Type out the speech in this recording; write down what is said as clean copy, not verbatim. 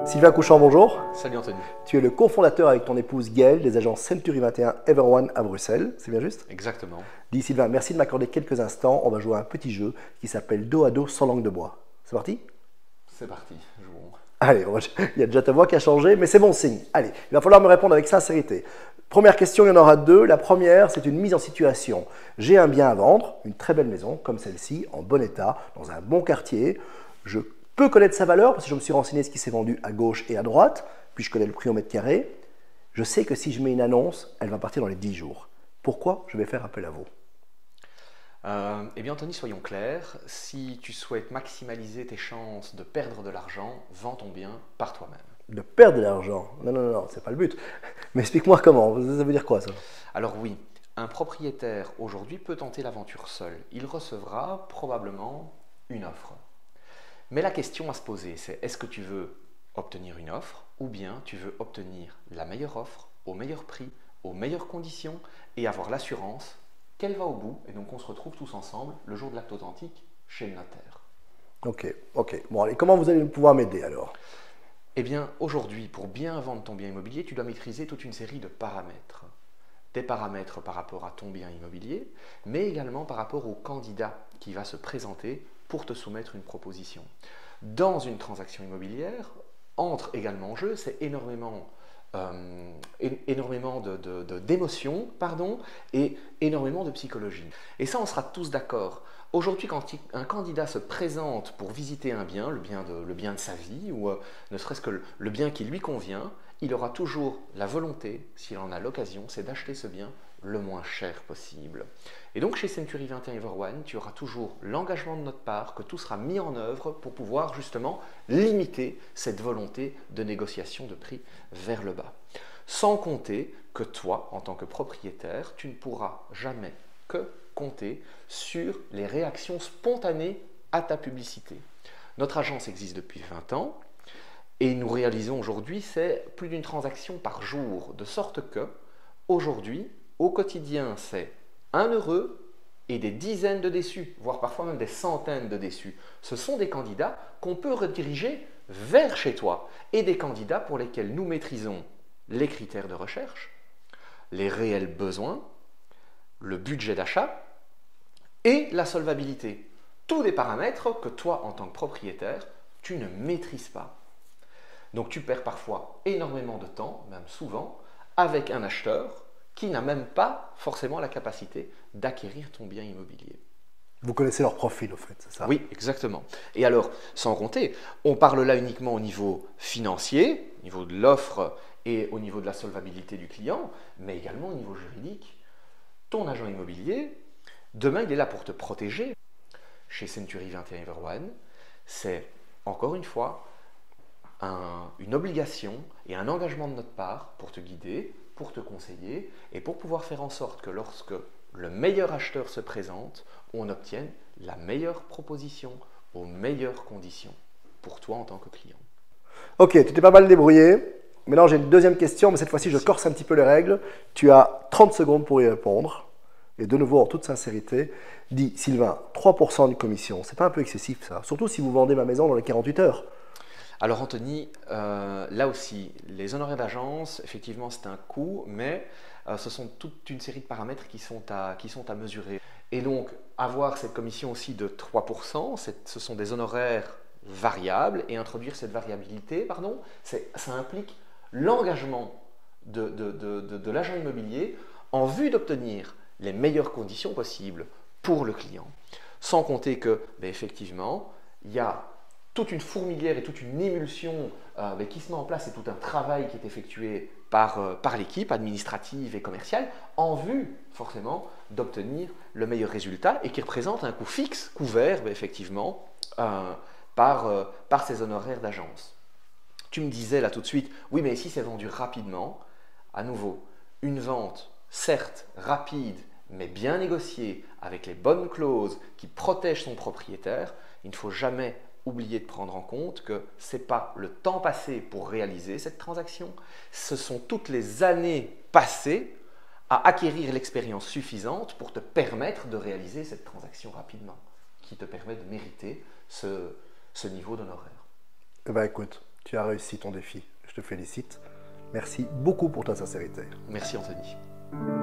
Sylvain Couchant, bonjour. Salut Anthony. Tu es le cofondateur avec ton épouse Gaëlle des agences Century 21 Everone à Bruxelles, c'est bien juste? Exactement. Dis Sylvain, merci de m'accorder quelques instants. On va jouer à un petit jeu qui s'appelle dos à dos sans langue de bois. C'est parti? C'est parti, jouons. Allez, il y a déjà ta voix qui a changé, mais c'est bon signe. Allez, il va falloir me répondre avec sincérité. Première question, il y en aura deux. La première, c'est une mise en situation. J'ai un bien à vendre, une très belle maison, comme celle-ci, en bon état, dans un bon quartier. Je peux connaître sa valeur, parce que je me suis renseigné ce qui s'est vendu à gauche et à droite, puis je connais le prix au mètre carré. Je sais que si je mets une annonce, elle va partir dans les 10 jours. Pourquoi je vais faire appel à vous? Eh bien Anthony, soyons clairs, si tu souhaites maximaliser tes chances de perdre de l'argent, vends ton bien par toi-même. De perdre de l'argent? Non, non, non, c'est pas le but. Mais explique-moi comment, ça veut dire quoi ça? Alors oui, un propriétaire aujourd'hui peut tenter l'aventure seul. Il recevra probablement une offre. Mais la question à se poser, c'est est-ce que tu veux obtenir une offre ou bien tu veux obtenir la meilleure offre, au meilleur prix, aux meilleures conditions et avoir l'assurance qu'elle va au bout et donc on se retrouve tous ensemble le jour de l'acte authentique chez le notaire. Ok. Bon allez, comment vous allez pouvoir m'aider alors? Eh bien aujourd'hui, pour bien vendre ton bien immobilier, tu dois maîtriser toute une série de paramètres. Des paramètres par rapport à ton bien immobilier, mais également par rapport au candidat qui va se présenter pour te soumettre une proposition. Dans une transaction immobilière, entre également en jeu, c'est énormément d'émotions et énormément de psychologie. Et ça, on sera tous d'accord. Aujourd'hui, quand un candidat se présente pour visiter un bien, le bien de sa vie, ou ne serait-ce que le bien qui lui convient, il aura toujours la volonté, s'il en a l'occasion, c'est d'acheter ce bien le moins cher possible. Et donc chez Century 21 Everone, tu auras toujours l'engagement de notre part que tout sera mis en œuvre pour pouvoir justement limiter cette volonté de négociation de prix vers le bas. Sans compter que toi, en tant que propriétaire, tu ne pourras jamais que compter sur les réactions spontanées à ta publicité. Notre agence existe depuis 20 ans. Et nous réalisons aujourd'hui, c'est plus d'une transaction par jour, de sorte que, aujourd'hui, au quotidien, c'est un heureux et des dizaines de déçus, voire parfois même des centaines de déçus. Ce sont des candidats qu'on peut rediriger vers chez toi et des candidats pour lesquels nous maîtrisons les critères de recherche, les réels besoins, le budget d'achat et la solvabilité. Tous des paramètres que toi, en tant que propriétaire, tu ne maîtrises pas. Donc tu perds parfois énormément de temps, même souvent, avec un acheteur qui n'a même pas forcément la capacité d'acquérir ton bien immobilier. Vous connaissez leur profil au fait, c'est ça? Oui, exactement. Et alors, sans compter, on parle là uniquement au niveau financier, au niveau de l'offre et au niveau de la solvabilité du client, mais également au niveau juridique. Ton agent immobilier, demain, il est là pour te protéger. Chez Century 21 Everone, c'est encore une fois une obligation et un engagement de notre part pour te guider, pour te conseiller et pour pouvoir faire en sorte que lorsque le meilleur acheteur se présente, on obtienne la meilleure proposition aux meilleures conditions pour toi en tant que client. Ok, tu t'es pas mal débrouillé. Maintenant j'ai une deuxième question, mais cette fois-ci je corse un petit peu les règles. Tu as 30 secondes pour y répondre. Et de nouveau, en toute sincérité, dis Sylvain, 3% de commission, c'est pas un peu excessif ça? Surtout si vous vendez ma maison dans les 48 heures. Alors Anthony, là aussi, les honoraires d'agence, effectivement c'est un coût, mais ce sont toute une série de paramètres qui sont à mesurer. Et donc avoir cette commission aussi de 3%, ce sont des honoraires variables, et introduire cette variabilité, ça implique l'engagement de l'agent immobilier en vue d'obtenir les meilleures conditions possibles pour le client. Sans compter que, effectivement, il y a toute une fourmilière et toute une émulsion qui se met en place et tout un travail qui est effectué par l'équipe administrative et commerciale en vue forcément d'obtenir le meilleur résultat et qui représente un coût fixe couvert effectivement par ces honoraires d'agence. Tu me disais là tout de suite, oui mais si c'est vendu rapidement, à nouveau, une vente certes rapide mais bien négociée avec les bonnes clauses qui protègent son propriétaire, il ne faut jamais oublier de prendre en compte que ce n'est pas le temps passé pour réaliser cette transaction, ce sont toutes les années passées à acquérir l'expérience suffisante pour te permettre de réaliser cette transaction rapidement, qui te permet de mériter ce niveau d'honoraire. Eh bien écoute, Tu as réussi ton défi. Je te félicite. Merci beaucoup pour ta sincérité. Merci Anthony.